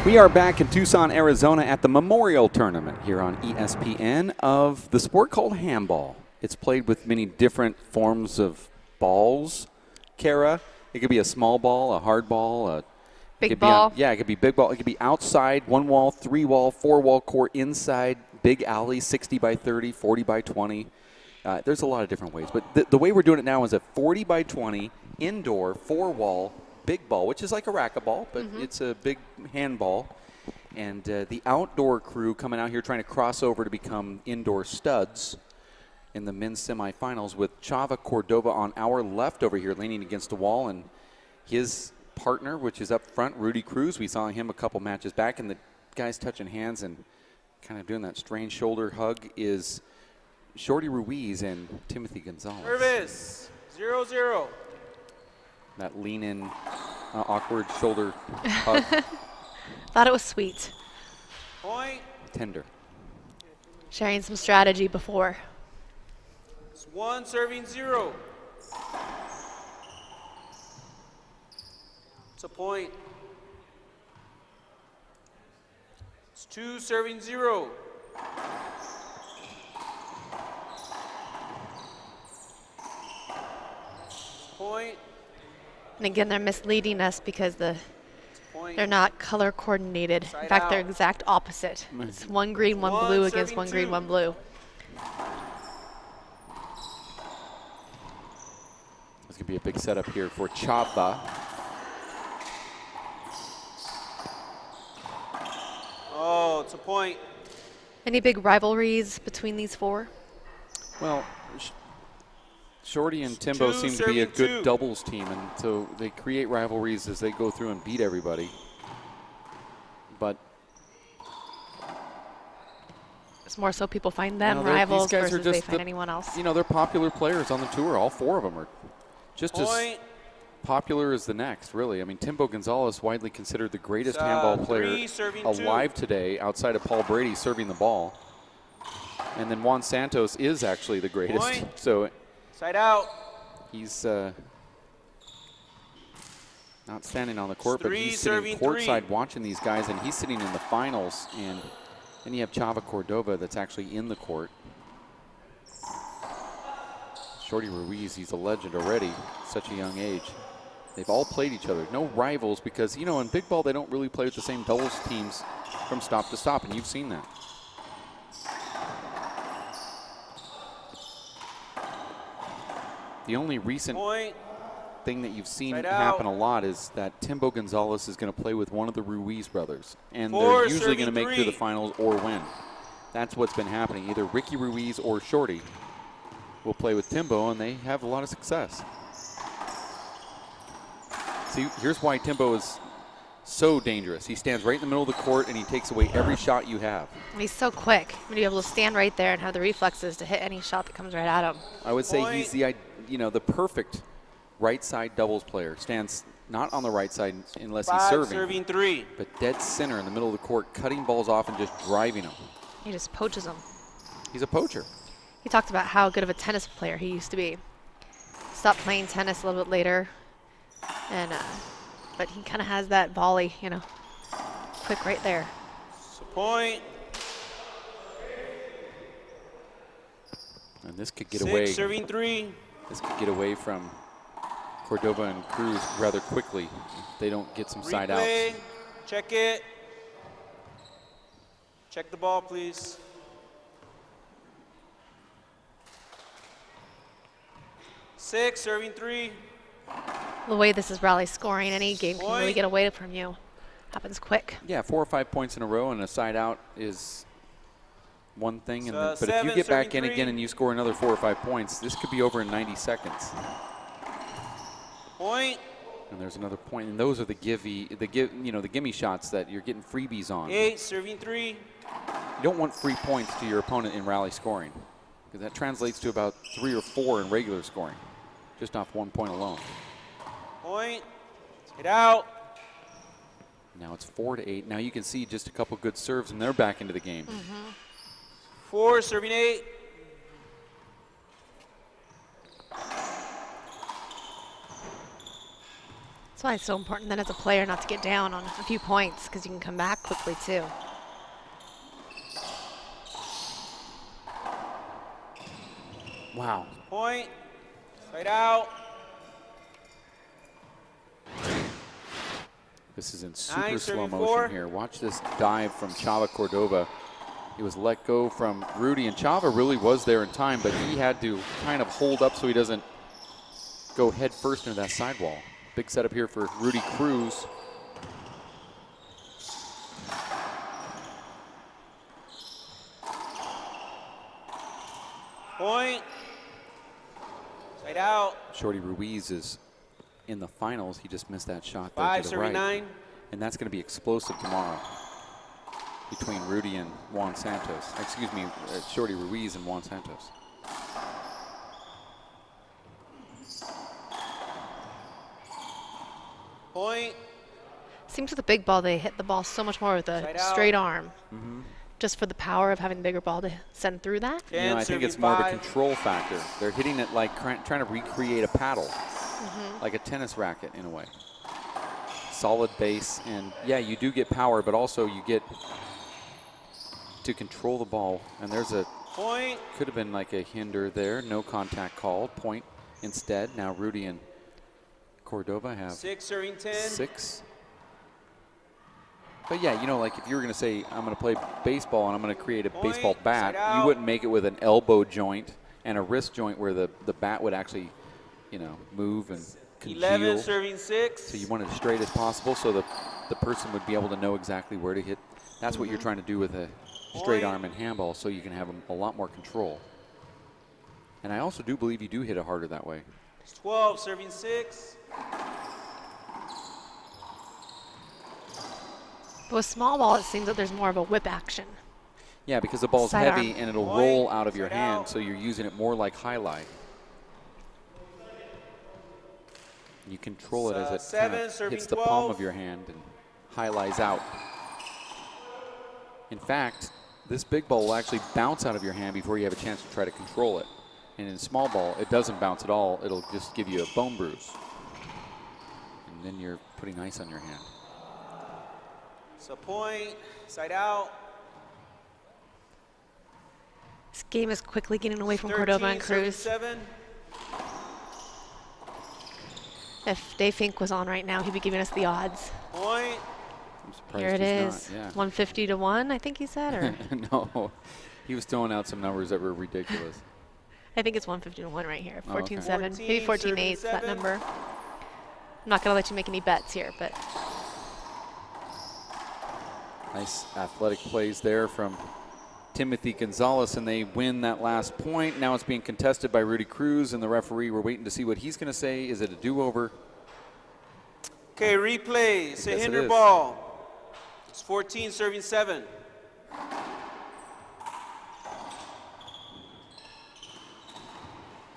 We are back in Tucson, Arizona at the Memorial Tournament here on ESPN of the sport called handball. It's played with many different forms of balls. Kara, it could be a small ball, a hard ball, big ball. Yeah, it could be big ball. It could be outside, 1 wall, 3 wall, 4 wall court, inside, big alley, 60 by 30, 40 by 20. There's a lot of different ways. But the way we're doing it now is a 40 by 20 indoor 4 wall big ball, which is like a racquetball, but it's a big handball. And the outdoor crew coming out here trying to cross over to become indoor studs in the men's semifinals with Chava Cordova on our left over here leaning against the wall, and his partner, which is up front, Rudy Cruz. We saw him a couple matches back, and the guys touching hands and kind of doing that strange shoulder hug is Shorty Ruiz and Timothy Gonzalez. Service, 0-0. That lean-in, awkward shoulder hug. Thought it was sweet. Point. Tender. Sharing some strategy before. It's 1 serving 0. It's a point. It's 2 serving 0. Point. And again, they're misleading us because they're not color coordinated. In fact, they're exact opposite. It's 1 green, 1 blue against 1 green, 1 blue. This could be a big setup here for Chava. Oh, it's a point. Any big rivalries between these 4? Well, Shorty and Timbo seem to be a good doubles team, and so they create rivalries as they go through and beat everybody. But it's more so people find them rivals versus they find anyone else. You know, they're popular players on the tour. All 4 of them are just as popular as the next, really. I mean, Timbo Gonzalez, widely considered the greatest handball player alive today, outside of Paul Brady serving the ball. And then Juan Santos is actually the greatest. So side out. He's not standing on the court, but he's sitting courtside watching these guys, and he's sitting in the finals. And then you have Chava Cordova that's actually in the court. Shorty Ruiz, he's a legend already, such a young age. They've all played each other. No rivals because, you know, in big ball they don't really play with the same doubles teams from stop to stop, and you've seen that. The only recent thing that you've seen happen a lot is that Timbo Gonzalez is going to play with one of the Ruiz brothers, and they're usually going to make it to the finals or win. That's what's been happening. Either Ricky Ruiz or Shorty will play with Timbo, and they have a lot of success. See, here's why Timbo is so dangerous. He stands right in the middle of the court, and he takes away every shot you have. And he's so quick. To be able to stand right there and have the reflexes to hit any shot that comes right at him. I would say he's the perfect right side doubles player. Stands not on the right side unless he's serving. 3. But dead center in the middle of the court, cutting balls off and just driving them. He just poaches them. He's a poacher. He talked about how good of a tennis player he used to be. Stopped playing tennis a little bit later, and but he kind of has that volley, you know, quick right there. It's a point. And this could get away. Serving 3. This could get away from Cordova and Cruz rather quickly if they don't get some side outs. Check it. Check the ball, please. Six, serving 3. The way this is rally scoring, any game can really get away from you. Happens quick. Yeah, 4 or 5 points in a row and a side out is one thing. And but if you seven, get back in 3. again and you score another 4 or 5 points, this could be over in 90 seconds. Point. And there's another point, and those are the gimme shots that you're getting freebies on. 8, serving 3. You don't want free points to your opponent in rally scoring, because that translates to about 3 or 4 in regular scoring, just off 1 point alone. Point. Get out. Now it's 4-8. Now you can see just a couple good serves, and they're back into the game. 4, serving 8. why it's so important then as a player not to get down on a few points, because you can come back quickly too. Wow. Point. Side out. This is in super 9, slow serving motion 4. here. Watch this dive from Chava Cordova. He was let go from Rudy, and Chava really was there in time, but he had to kind of hold up so he doesn't go head first into that sidewall. Big setup here for Rudy Cruz. Point. Side out. Shorty Ruiz is in the finals. He just missed that shot there 5, to the serving right. 9. And that's going to be explosive tomorrow between Rudy and Juan Santos. Excuse me, Shorty Ruiz and Juan Santos. Point. Seems with the big ball, they hit the ball so much more with a Side out. straight arm. Just for the power of having the bigger ball to send through that. 10, You know, I think serving it's more of a 5. control factor. They're hitting it like trying to recreate a paddle, like a tennis racket in a way. Solid base, and yeah, you do get power, but also you get to control the ball. And there's a, Point. could have been like a hinder there, no contact called, point instead. Now Rudy and Cordova have 6, serving 10. 6. But yeah, you know, like if you were going to say, I'm going to play baseball and I'm going to create a Point, baseball bat, side out. you wouldn't make it with an elbow joint and a wrist joint where the bat would actually, you know, move and 11, congeal. serving 6. So you want it as straight as possible so the person would be able to know exactly where to hit. That's what you're trying to do with a straight Point. arm in handball, so you can have a lot more control. And I also do believe you do hit it harder that way. 12, serving 6. But with small ball, it seems that there's more of a whip action. Yeah, because the ball's Side heavy arm. and it'll Point, roll out of your side hand, out. so you're using it more like highlight. You control it as it 7, kind of serving hits the palm 12. of your hand and highlights out. In fact, this big ball will actually bounce out of your hand before you have a chance to try to control it. And in small ball, it doesn't bounce at all. It'll just give you a bone bruise. And then you're putting ice on your hand. So point. Side out. This game is quickly getting away from 13, Cordova and serving Cruz. 7. If Dave Fink was on right now, he'd be giving us the odds. Point. I'm surprised Here it he's is, not. Yeah. 150 to 1, I think he said, or No, he was throwing out some numbers that were ridiculous. I think it's 150 to 1 right here. Oh, okay. 14-7, maybe 14-8 is that 14-7. number. I'm not gonna let you make any bets here, but Nice athletic plays there from Timothy Gonzalez, and they win that last point. Now it's being contested by Rudy Cruz, and the referee, we're waiting to see what he's going to say. Is it a do-over? Okay, replay. It's a guess it hinder is. ball. It's 14, serving 7.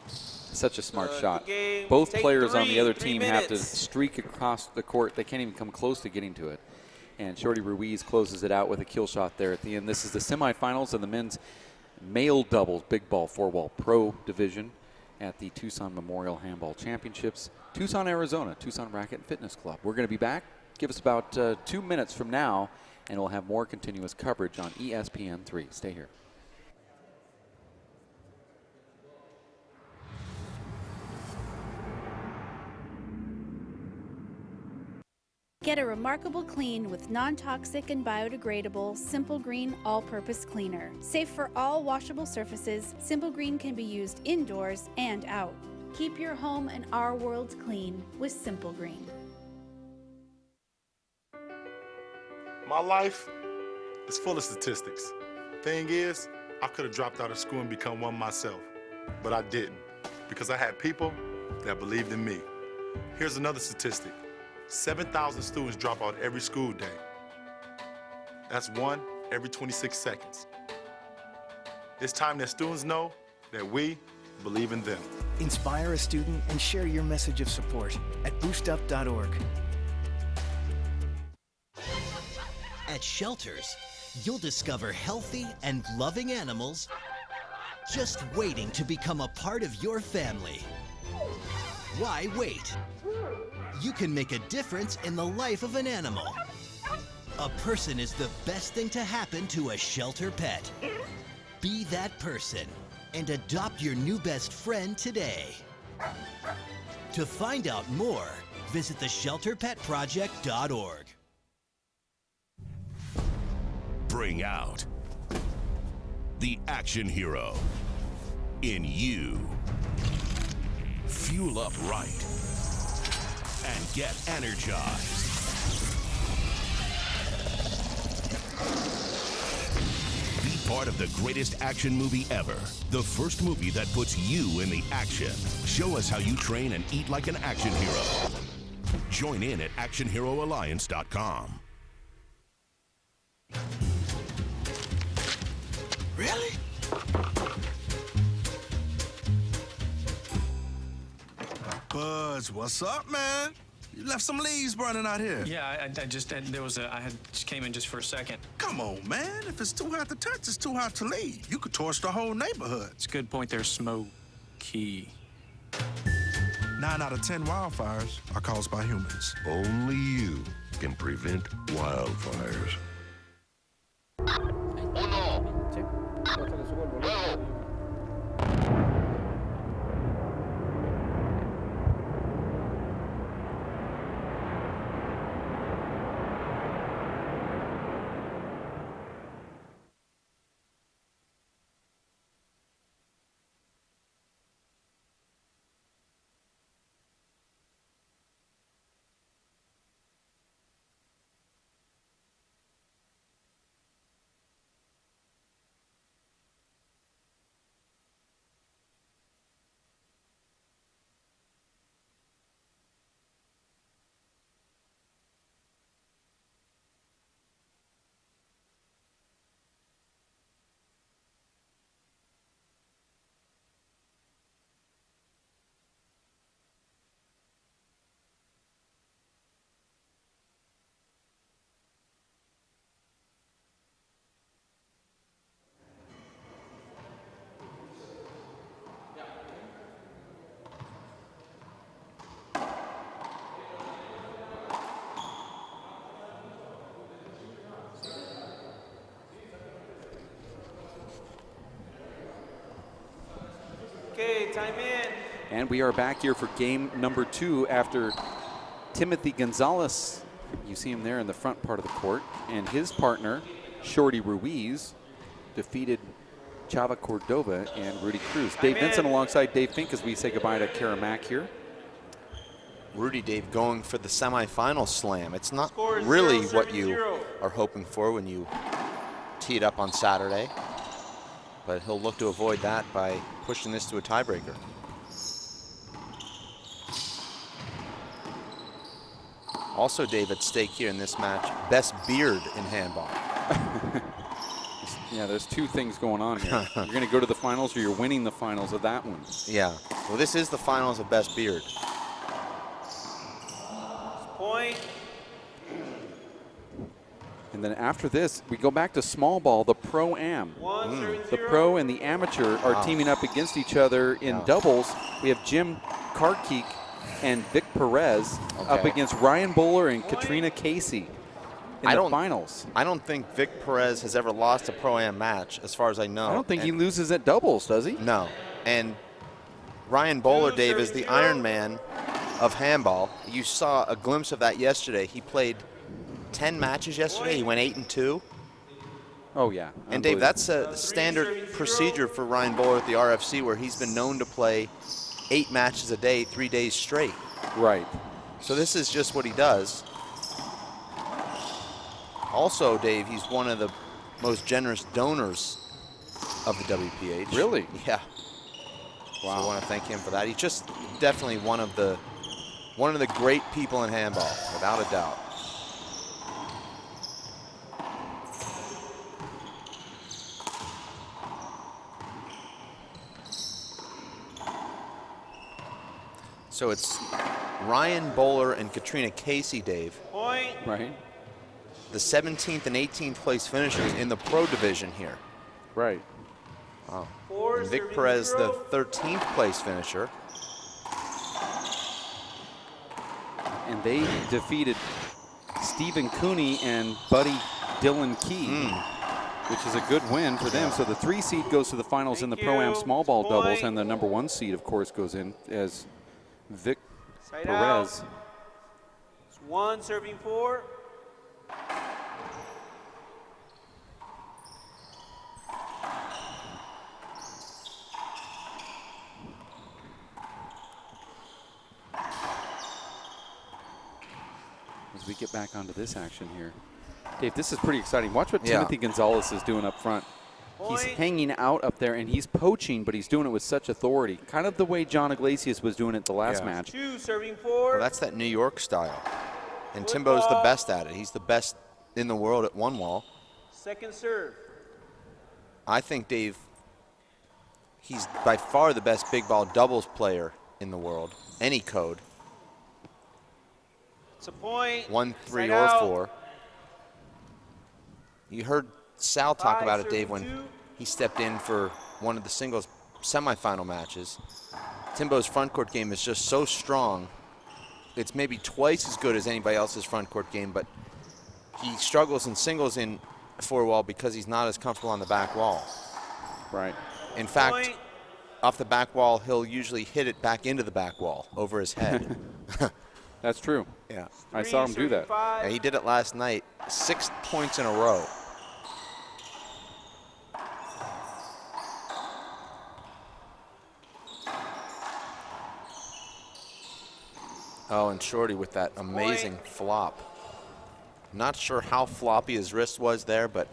Such a smart shot. good game. Both Take players on the 3, other 3 team have to minutes. streak across the court. They can't even come close to getting to it. And Shorty Ruiz closes it out with a kill shot there at the end. This is the semifinals of the men's male doubles big ball 4-wall pro division at the Tucson Memorial Handball Championships, Tucson, Arizona, Tucson Racket and Fitness Club. We're going to be back. Give us about 2 minutes from now, and we'll have more continuous coverage on ESPN3. Stay here. Get a remarkable clean with non-toxic and biodegradable Simple Green all-purpose cleaner. Safe for all washable surfaces, Simple Green can be used indoors and out. Keep your home and our world clean with Simple Green. My life is full of statistics. Thing is, I could have dropped out of school and become one myself, but I didn't because I had people that believed in me. Here's another statistic. 7,000 students drop out every school day. That's 1 every 26 seconds. It's time that students know that we believe in them. Inspire a student and share your message of support at boostup.org. At shelters, you'll discover healthy and loving animals just waiting to become a part of your family. Why wait? you can make a difference in the life of an animal. A person is the best thing to happen to a shelter pet. Be that person and adopt your new best friend today. To find out more, visit theshelterpetproject.org. Bring out the action hero in you. Fuel up right and get energized. Be part of the greatest action movie ever. The first movie that puts you in the action. Show us how you train and eat like an action hero. Join in at actionheroalliance.com. Really? Buzz, what's up, man? You left some leaves burning out here. Yeah, I just came in just for a second. Come on, man. If it's too hot to touch, it's too hot to leave. You could torch the whole neighborhood. It's a good point there, Smokey. 9 out of 10 wildfires are caused by humans. Only you can prevent wildfires. Okay, time in. And we are back here for game number 2 after Timothy Gonzalez, you see him there in the front part of the court, and his partner, Shorty Ruiz, defeated Chava Cordova and Rudy Cruz. Dave Vincent alongside Dave Fink as we say goodbye to Kara Mack here. Rudy, Dave, going for the semifinal slam. It's not Score is really 0, what serving you 0. are hoping for when you tee it up on Saturday, but he'll look to avoid that by pushing this to a tiebreaker. Also, Dave, at stake here in this match, best beard in handball. Yeah, there's 2 things going on here. You're going to go to the finals or you're winning the finals of that one. Yeah, well, this is the finals of best beard. Point. And then after this, we go back to small ball, the pro-am. The pro and the amateur are teaming up against each other in doubles. We have Jim Karkik and Vic Perez up against Ryan Bowler and Katrina Casey in the finals. I don't think Vic Perez has ever lost a pro-am match, as far as I know. I don't think he loses at doubles, does he? No. And Ryan Bowler, Dave, is the Iron Man of handball. You saw a glimpse of that yesterday. He played 10 matches yesterday. He went 8-2. Oh, yeah. And Dave, that's a standard procedure for Ryan Bowler at the RFC, where he's been known to play 8 matches a day, 3 days straight. Right. So this is just what he does. Also, Dave, he's one of the most generous donors of the WPH. Really? Yeah. Wow. So I want to thank him for that. He's just definitely one of the great people in handball, without a doubt. So it's Ryan Bowler and Katrina Casey, Dave. Point. Right. The 17th and 18th place finishers in the pro division here. Right. Wow. And Vic Perez, the 13th place finisher. and they defeated Stephen Cooney and Buddy Dylan Key, which is a good win for them. So the 3 seed goes to the finals in the Pro-Am small ball doubles, and the number 1 seed, of course, goes in as Vic Perez. It's 1 serving 4. As we get back onto this action here. Dave, this is pretty exciting. Watch what Timothy Gonzalez is doing up front. He's hanging out up there, and he's poaching, but he's doing it with such authority. Kind of the way John Iglesias was doing it the last match. 2 serving 4. Well, that's that New York style. And Timbo's the best at it. He's the best in the world at one wall. Second serve. I think, Dave, he's by far the best big ball doubles player in the world. Any code. It's a point. 1, 3, Side or out. 4. You heard Sal talk about it, Dave, when he stepped in for one of the singles semifinal matches. Timbo's front court game is just so strong. It's maybe twice as good as anybody else's front court game, but he struggles in singles in 4-wall because he's not as comfortable on the back wall. Right. In fact, off the back wall, he'll usually hit it back into the back wall over his head. That's true. Yeah. I saw him do that. Yeah, he did it last night, 6 points in a row. Oh, and Shorty with that amazing flop. Not sure how floppy his wrist was there, but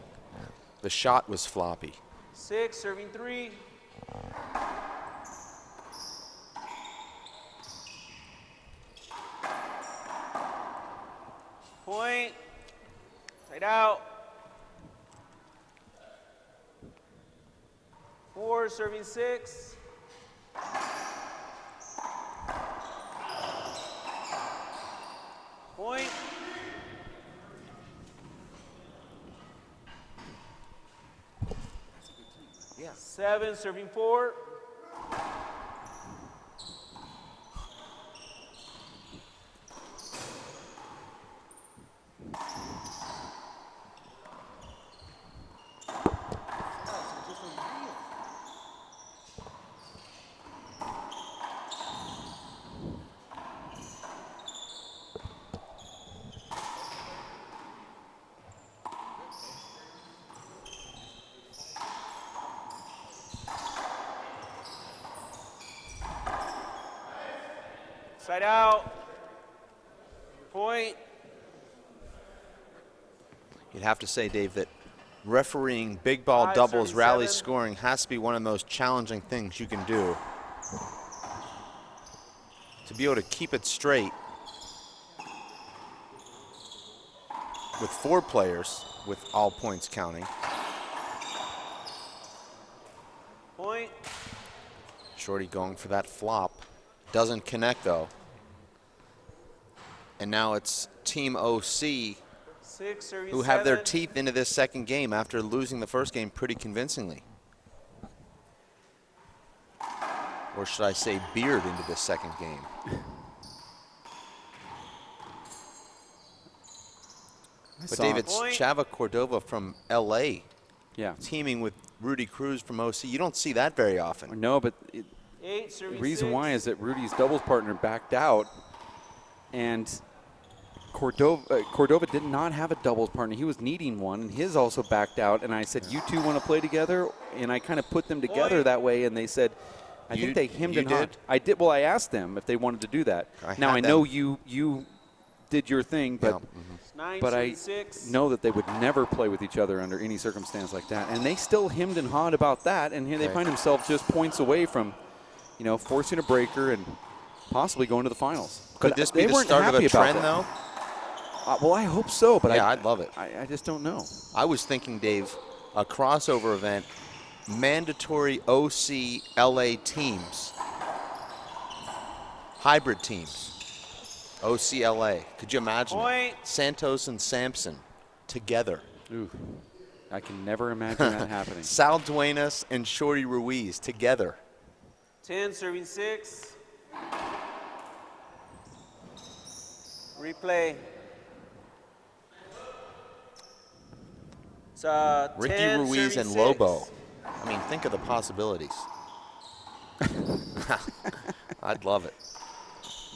the shot was floppy. 6 serving 3. Point. Side out. 4 serving 6. Point. Yeah. 7 serving 4. Side out. Point. You'd have to say, Dave, that refereeing big ball 5, doubles serving rally 7. scoring has to be one of the most challenging things you can do. To be able to keep it straight with 4 players, with all points counting. Point. Shorty going for that flop. Doesn't connect, though. And now it's Team OC 6 serving who have their 7. teeth into this second game after losing the first game pretty convincingly. Or should I say beard into this second game. But David, Chava Cordova from LA teaming with Rudy Cruz from OC. You don't see that very often. No, but the 8 serving reason 6. why is that Rudy's doubles partner backed out, and Cordova did not have a doubles partner. He was needing one, and his also backed out. And I said, you two want to play together? And I kind of put them together that way, and they said, I think they hemmed and hawed. I did. Well, I asked them if they wanted to do that. Now, I know you did your thing, but but I know that they would never play with each other under any circumstance like that. And they still hemmed and hawed about that, and here they find themselves just points away from, forcing a breaker and possibly going to the finals. Could this be the start of a trend, though? Well, I hope so, but I'd love it. I just don't know. I was thinking, Dave, a crossover event, mandatory OC LA teams, hybrid teams, OC LA. Could you imagine Santos and Sampson together? Ooh, I can never imagine that happening. Sal Duenas and Shorty Ruiz together. 10 serving 6. Replay. It's Ricky 10, Ruiz serving and 6. Lobo. I mean, think of the possibilities. I'd love it.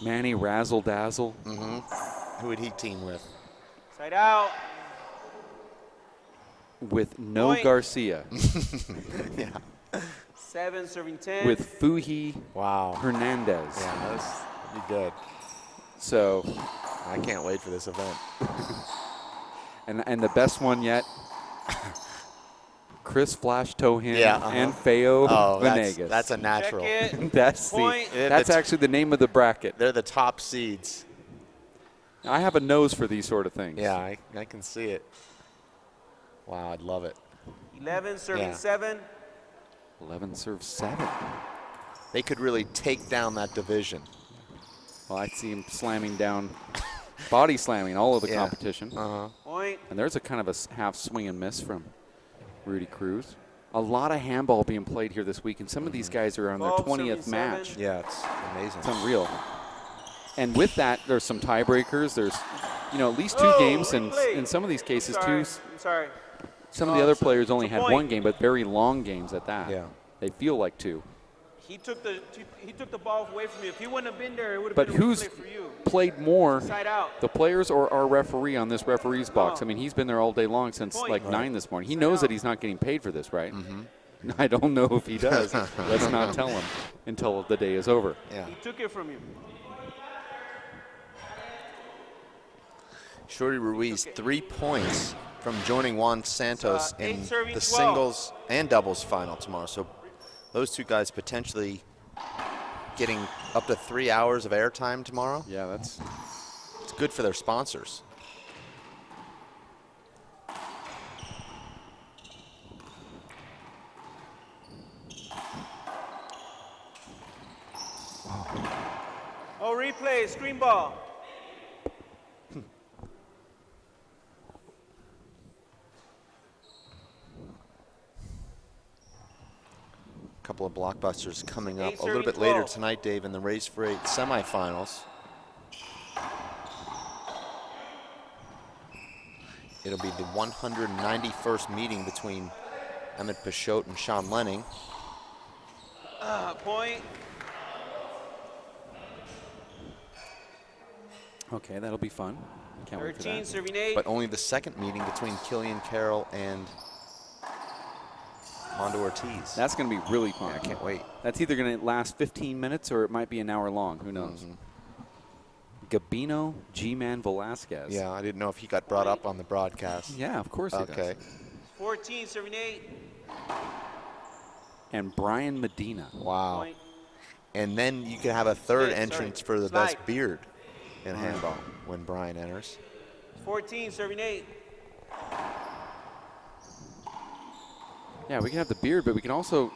Manny Razzle Dazzle. Who would he team with? Side out. With no Point. Garcia. Yeah. 7, serving 10. With Fuji Wow. Hernandez. Yeah, that'd be good. So, I can't wait for this event. and the best one yet, Chris Flash Tohin and Feo Venegas. That's a natural. Check it. That's Point. that's actually the name of the bracket. They're the top seeds. I have a nose for these sort of things. Yeah, I can see it. Wow, I'd love it. 11, serving Yeah. 7. 11 serves 7. They could really take down that division. Well, I see him slamming down, body slamming all of the competition. Point. And there's a kind of a half swing and miss from Rudy Cruz. A lot of handball being played here this week, and some of these guys are on their 12, 20th serving match. 7. Yeah, it's amazing. It's unreal. And with that, there's some tiebreakers. There's, at least 2 games, and in some of these cases, I'm sorry. Some of the other players only it's a had point. 1 game, but very long games at that. Yeah. They feel like 2. He took the ball away from you. If he wouldn't have been there, it would have But been a who's replay for you. played more, Side out. the players or our referee on this referee's box? I mean, he's been there all day long since like 9 this morning. He knows that he's not getting paid for this, right? I don't know if he does. Let's not tell him until the day is over. Yeah. He took it from you. Shorty Ruiz, 3 points from joining Juan Santos in 8 serving the 12. singles and doubles final tomorrow. So those 2 guys potentially getting up to 3 hours of airtime tomorrow. Yeah, it's good for their sponsors. Oh, replay, screen ball. Couple of blockbusters coming up 8 a little serving bit later 12. tonight, Dave, in the Race for 8 semifinals. It'll be the 191st meeting between Emmett Peixote and Sean Lenning. Point. Okay, that'll be fun. Can't wait for 13, that. serving 8. But only the second meeting between Killian Carroll and Mondo Ortiz. That's going to be really fun. Yeah, I can't wait. That's either going to last 15 minutes or it might be an hour long. Who knows? Gabino G-Man Velasquez. Yeah, I didn't know if he got brought up on the broadcast. Yeah, of course he Okay. does. 14, serving 8. And Brian Medina. Wow. Point. And then you can have a third Sorry. entrance for the Slide. best beard in handball when Brian enters. 14, serving 8. Yeah, we can have the beard, but we can also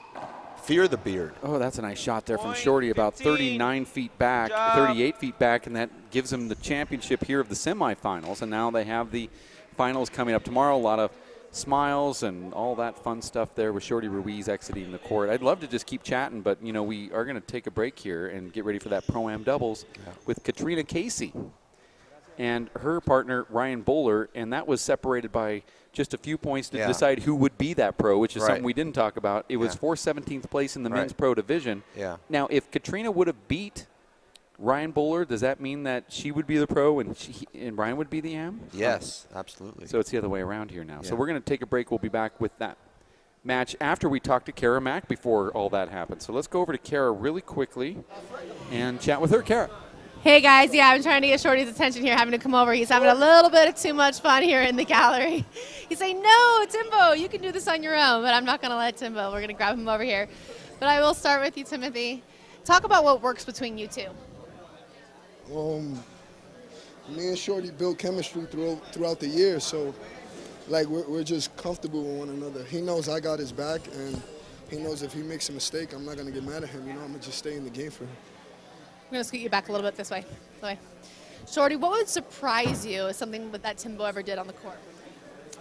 fear the beard. Oh, that's a nice shot there from Point, Shorty, about 15. 39 feet back, Job. 38 feet back, and that gives them the championship here of the semifinals. And now they have the finals coming up tomorrow. A lot of smiles and all that fun stuff there with Shorty Ruiz exiting the court. I'd love to just keep chatting, but we are going to take a break here and get ready for that Pro-Am doubles with Katrina Casey and her partner Ryan Bowler, and that was separated by just a few points to decide who would be that pro, which is something we didn't talk about. It was for 17th place in the men's pro division. Yeah. Now, if Katrina would have beat Ryan Bowler, does that mean that she would be the pro and Ryan would be the am? Yes, absolutely. So it's the other way around here now. So Yeah. we're going to take a break. We'll be back with that match after we talk to Kara Mack before all that happens. So let's go over to Kara really quickly and chat with her. Kara. Hey guys, yeah, I'm trying to get Shorty's attention here, having to come over. He's having a little bit of too much fun here in the gallery. He's saying, no, Timbo, you can do this on your own, but I'm not going to let Timbo. We're going to grab him over here. But I will start with you, Timothy. Talk about what works between you two. Me and Shorty built chemistry throughout the year, so like we're just comfortable with one another. He knows I got his back, and he knows if he makes a mistake, I'm not going to get mad at him. I'm going to just stay in the game for him. I'm going to scoot you back a little bit this way. Shorty, what would surprise you is something that Timbo ever did on the court?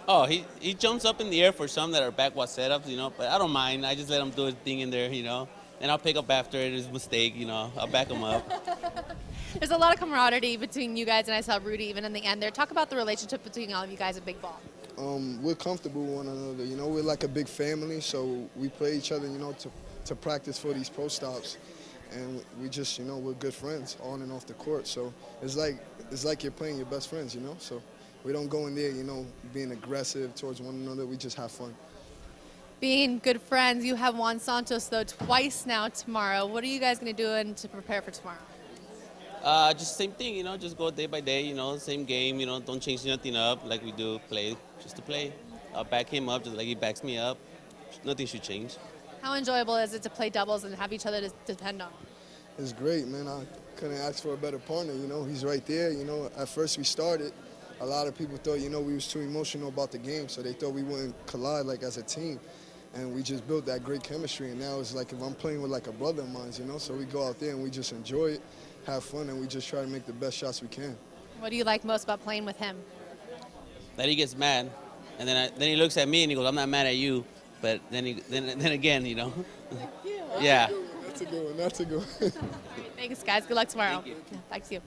Oh, he jumps up in the air for some that are backwash setups, but I don't mind. I just let him do his thing in there, and I'll pick up after it is a mistake. You know, I'll back him up. There's a lot of camaraderie between you guys, and I saw Rudy even in the end there. Talk about the relationship between all of you guys at Big Ball. We're comfortable with one another. You know, we're like a big family, so we play each other, you know, to practice for these post stops. And we just, you know, we're good friends on and off the court. So it's like you're playing your best friends, you know. So we don't go in there, you know, being aggressive towards one another. We just have fun. Being good friends, you have Juan Santos, though, twice now tomorrow. What are you guys going to do to prepare for tomorrow? Just same thing, you know, just go day by day, you know, same game, you know, don't change nothing up like we do, play just to play. I'll back him up just like he backs me up. Nothing should change. How enjoyable is it to play doubles and have each other to depend on? It's great, man. I couldn't ask for a better partner, you know. He's right there, you know. At first we started, a lot of people thought, you know, we was too emotional about the game, so they thought we wouldn't collide like as a team. And we just built that great chemistry, and now it's like if I'm playing with like a brother of mine, you know, so we go out there and we just enjoy it, have fun, and we just try to make the best shots we can. What do you like most about playing with him? That he gets mad, and then he looks at me and he goes, "I'm not mad at you," but then again, you know. Yeah. That's a good one. That's a good one. Thanks, guys. Good luck tomorrow. Thank you. Yeah, back to you.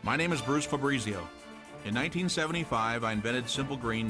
My name is Bruce Fabrizio. In 1975, I invented Simple Green